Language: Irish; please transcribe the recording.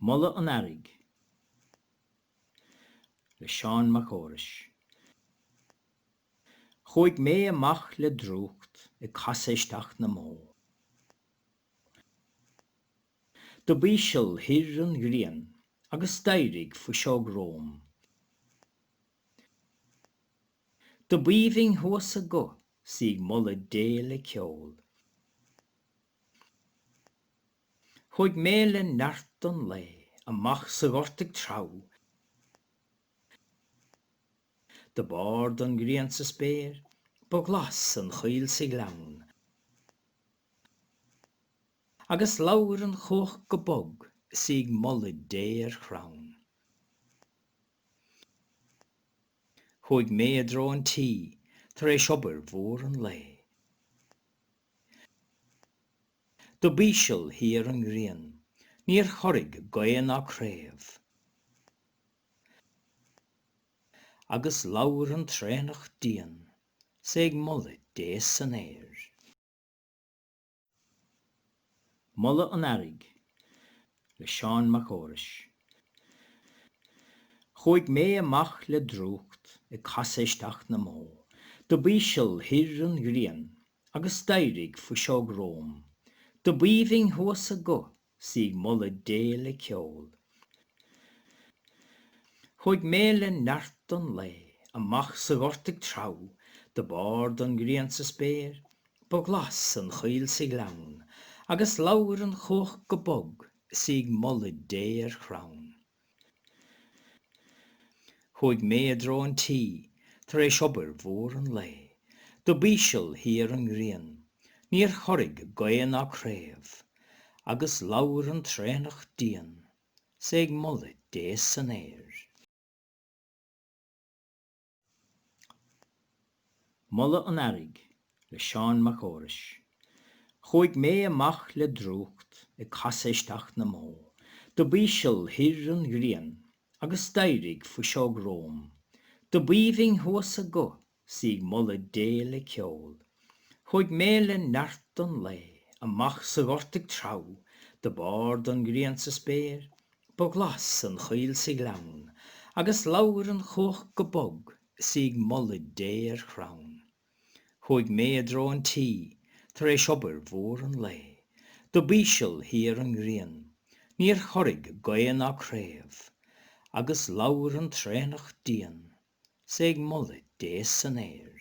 Moladh an Earraigh, le Seán mac Órais. Chuaigh mé amach le drúcht I cainte.Míle na mó. Do bíseal hir an ghrian, agus d'éirigh fa seo gróm. Do bíomhing thuas a go, sigh Moladh dé le ceol. Chuaigh mé le neart an le, amach sa gortaigh trau. Do bard an ghrian sa spéir, ba glas an chaoil sa glann. Agus labhar an chóch go bog, sigh Moladh dé ar chrann. Chuaigh mé a dro an tí, tar éis obair mhór an le. Do bíseal hir an ghrian, níor choirg gaon á craobh. Agus labhar an trénach dian, sigh Moladh dé san éir. Moladh an Earraigh, le Seán mac Órais. Chuaigh mé amach le drúcht I cainte.Míle na mó. Do bíseal hir an ghrian, agus d'éirigh fa seo gróm. Do bíomhing thuas a go, sigh Moladh dé le ceol. Chuaigh mé le neart an le, amach sa gortaigh trau. Do bard an ghrian sa spéir, ba glas an chaoil sa glann. Agus labhar an chóch go bog, sigh Moladh dé ar chrann. Chuaigh mé a dro an tí, tar éis obair mhór an le. Do bíseal hir an ghrian, níor choirg gaon á craobh. Agus labhar an trénach dian, sigh Moladh dé san éir. Moladh an Earraigh, le Seán mac Órais. Chuaigh mé amach le drúcht I cainte.Míle na mó. Do bíseal hir an ghrian, agus d'éirigh fa seo gróm. Do bíomhing thuas a go, sigh Moladh dé le ceol. Chuaigh mé le neart an le, amach sa gortaigh trau. Do bard an ghrian sa spéir, ba glas an chaoil sa glann. Agus labhar an chóch go bog, sigh Moladh dé ar chrann. Chuaigh mé a dro an tí, tar éis obair mhór an le. Do bíseal hir an ghrian, níor choirg gaon á craobh. Agus labhar an trénach dian, sigh Moladh dé san éir.